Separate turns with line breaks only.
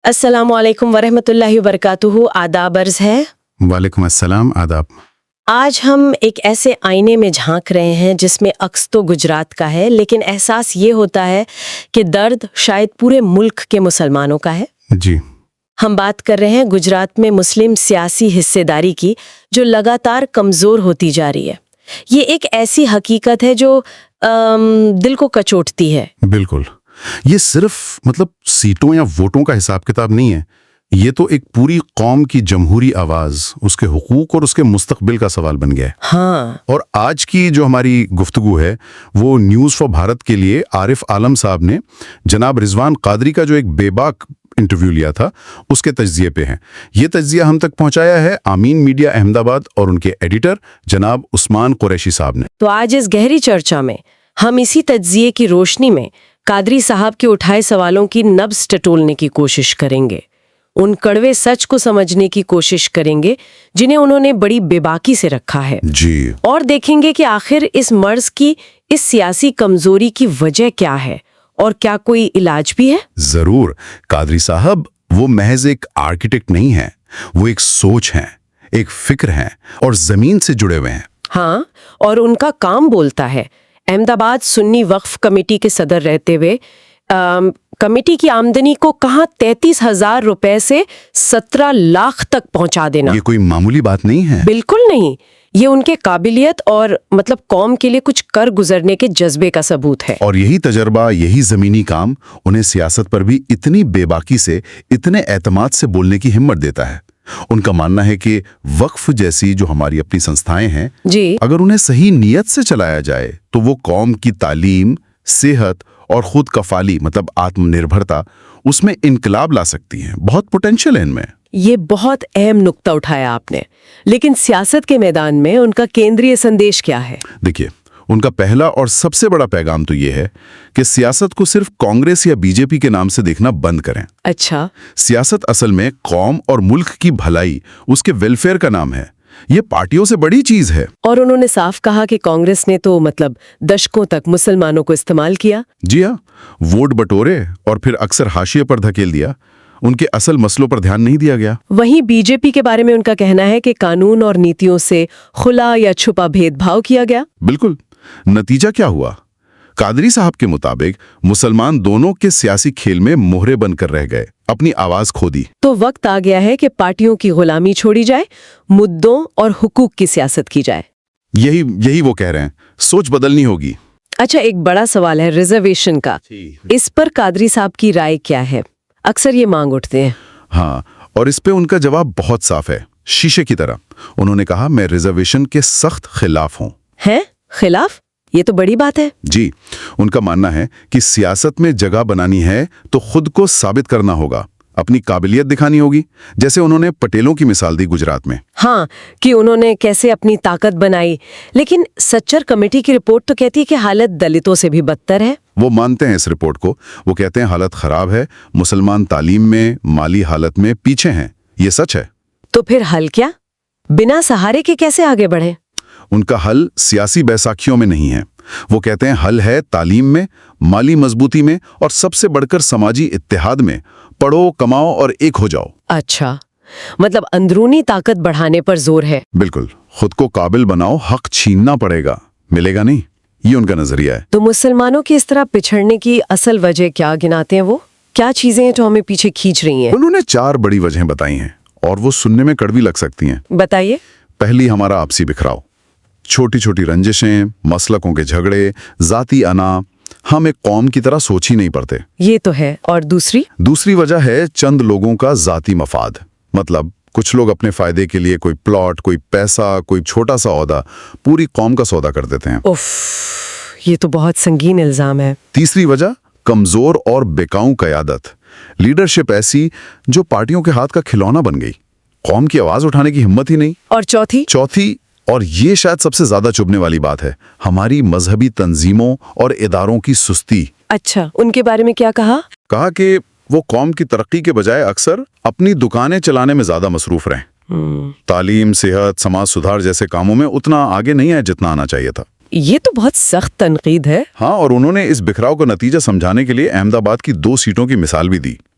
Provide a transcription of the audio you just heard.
السلام علیکم ورحمۃ اللہ وبرکاتہ. آداب عرض ہے.
وعلیکم السلام. آداب.
آج ہم ایک ایسے آئینے میں جھانک رہے ہیں جس میں عکس تو گجرات کا ہے، لیکن احساس یہ ہوتا ہے کہ درد شاید پورے ملک کے مسلمانوں کا ہے.
جی.
ہم بات کر رہے ہیں گجرات میں مسلم سیاسی حصے داری کی، جو لگاتار کمزور ہوتی جا رہی ہے. یہ ایک ایسی حقیقت ہے جو دل کو کچوٹتی ہے.
بالکل. یہ صرف سیٹوں یا ووٹوں کا حساب کتاب نہیں ہے. یہ تو ایک پوری قوم کی جمہوری آواز، اس کے حقوق اور اس کے مستقبل کا سوال بن گیا ہے.
ہاں.
اور آج کی جو ہماری گفتگو ہے وہ نیوز فار بھارت کے لیے عارف عالم صاحب نے جناب رضوان قادری کا جو ایک بے باک انٹرویو لیا تھا اس کے تجزیے پہ ہیں. یہ تجزیہ ہم تک پہنچایا ہے آمین میڈیا احمد آباد اور ان کے ایڈیٹر جناب عثمان قریشی صاحب نے.
تو آج اس گہری چرچا میں ہم اسی تجزیے کی روشنی میں قادری صاحب کے اٹھائے سوالوں کی نبض ٹٹولنے کی کوشش کریں گے، ان کڑوے سچ کو سمجھنے کی کوشش کریں گے جنہیں انہوں نے بڑی بے باکی سے رکھا ہے.
جی.
اور دیکھیں گے کہ آخر اس مرض کی، اس سیاسی کمزوری کی وجہ کیا ہے اور کیا کوئی علاج بھی ہے.
ضرور. قادری صاحب وہ محض ایک آرکیٹیکٹ نہیں ہیں، وہ ایک سوچ ہیں، ایک فکر ہیں اور زمین سے جڑے ہوئے ہیں.
ہاں، اور ان کا کام بولتا ہے. احمد آباد سنی وقف کمیٹی کے صدر رہتے ہوئے کمیٹی کی آمدنی کو کہاں 33,000 روپے سے 17 لاکھ تک پہنچا دینا.
یہ کوئی معمولی بات نہیں ہے.
بالکل نہیں. یہ ان کے قابلیت اور قوم کے لیے کچھ کر گزرنے کے جذبے کا ثبوت ہے.
اور یہی تجربہ، یہی زمینی کام انہیں سیاست پر بھی اتنی بے باکی سے، اتنے اعتماد سے بولنے کی ہمت دیتا ہے. ان کا ماننا ہے کہ وقف جیسی جو ہماری اپنی سنستھائیں ہیں،
جی،
اگر انہیں صحیح نیت سے چلایا جائے تو وہ قوم کی تعلیم، صحت اور خود کفالی آتم نربھرتا، اس میں انقلاب لا سکتی ہیں. بہت پوٹینشل ہے ان میں.
یہ بہت اہم نقطہ اٹھایا آپ نے. لیکن سیاست کے میدان میں ان کا کیندری سندیش کیا ہے؟
دیکھیے، ان کا پہلا اور سب سے بڑا پیغام تو یہ ہے کہ سیاست کو صرف کانگریس یا بی جے پی کے نام سے دیکھنا بند کریں.
اچھا.
سیاست اصل میں قوم اور ملک کی بھلائی، اس کے ویلفیئر کا نام ہے. یہ پارٹیوں سے بڑی چیز ہے.
اور انہوں نے صاف کہا کہ کانگریس نے تو دشکوں تک مسلمانوں کو استعمال کیا.
جی ہاں، ووٹ بٹورے اور پھر اکثر حاشیے پر دھکیل دیا. ان کے اصل مسئلوں پر دھیان نہیں دیا گیا.
وہیں بی جے پی کے بارے میں ان کا کہنا ہے کہ قانون اور نیتیوں سے کھلا یا چھپا بھید بھاؤ کیا گیا.
بالکل. نتیجہ کیا ہوا؟ قادری صاحب کے مطابق مسلمان دونوں کے سیاسی کھیل میں مہرے بن کر رہ گئے، اپنی آواز کھو دی.
تو وقت آ گیا ہے کہ پارٹیوں کی غلامی چھوڑی جائے، مدعوں اور حقوق کی سیاست کی جائے.
یہی وہ کہہ رہے ہیں. سوچ بدلنی ہوگی.
اچھا، ایک بڑا سوال ہے ریزرویشن کا. اس پر قادری صاحب کی رائے کیا ہے؟ اکثر یہ مانگ اٹھتے ہیں.
ہاں، اور اس پہ ان کا جواب بہت صاف ہے، شیشے کی طرح. انہوں نے کہا، میں ریزرویشن کے سخت خلاف ہوں.
ہیں؟ خلاف؟ یہ تو بڑی بات ہے.
جی. ان کا ماننا ہے کہ سیاست میں جگہ بنانی ہے تو خود کو ثابت کرنا ہوگا، اپنی قابلیت دکھانی ہوگی، جیسے انہوں نے پٹیلوں کی مثال دی گجرات میں.
ہاں، کہ انہوں نے کیسے اپنی طاقت بنائی. لیکن سچر کمیٹی کی رپورٹ تو کہتی ہے کہ حالت دلتوں سے بھی بدتر ہے.
وہ مانتے ہیں اس رپورٹ کو. وہ کہتے ہیں حالت خراب ہے، مسلمان تعلیم میں، مالی حالت میں پیچھے ہیں. یہ سچ ہے.
تو پھر حل کیا؟ بنا سہارے کے کیسے آگے بڑھیں؟
ان کا حل سیاسی بیساکھیوں میں نہیں ہے. وہ کہتے ہیں حل ہے تعلیم میں، مالی مضبوطی میں اور سب سے بڑھ کر سماجی اتحاد میں. پڑھو، کماؤ اور ایک ہو جاؤ.
اچھا، اندرونی طاقت بڑھانے پر زور ہے.
بالکل. خود کو قابل بناؤ، حق چھیننا پڑے گا، ملے گا نہیں. یہ ان کا نظریہ ہے.
تو مسلمانوں کی اس طرح پچھڑنے کی اصل وجہ کیا گناتے ہیں؟ وہ کیا چیزیں ہیں جو ہمیں پیچھے کھینچ رہی ہیں؟
انہوں نے 4 بڑی وجہیں بتائی ہیں اور وہ سننے میں کڑوی لگ سکتی ہیں.
بتائیے.
پہلی، ہمارا آپسی بکھراؤ. چھوٹی چھوٹی رنجشیں، مسلکوں کے جھگڑے، ذاتی انا. ہم ایک قوم کی طرح سوچ ہی نہیں پڑتے.
یہ تو ہے. اور دوسری
وجہ ہے چند لوگوں کا ذاتی مفاد. کچھ لوگ اپنے فائدے کے لیے کوئی پلاٹ، کوئی پیسہ، کوئی چھوٹا سا عہدہ پوری قوم کا سودا کر دیتے ہیں.
اف، یہ تو بہت سنگین الزام ہے.
تیسری وجہ، کمزور اور بیکاؤں قیادت. لیڈرشپ ایسی جو پارٹیوں کے ہاتھ کا کھلونا بن گئی، قوم کی آواز اٹھانے کی ہمت ہی نہیں. اور چوتھی اور یہ شاید سب سے زیادہ چبھنے والی بات ہے، ہماری مذہبی تنظیموں اور اداروں کی سستی.
اچھا، ان کے بارے میں کیا کہا؟
کہا کہ وہ قوم کی ترقی کے بجائے اکثر اپنی دکانیں چلانے میں زیادہ مصروف رہیں. تعلیم، صحت، سماج سدھار جیسے کاموں میں اتنا آگے نہیں ہے جتنا آنا چاہیے تھا.
یہ تو بہت سخت تنقید ہے.
ہاں، اور انہوں نے اس بکھراؤ کا نتیجہ سمجھانے کے لیے احمد آباد کی 2 سیٹوں کی مثال بھی دی.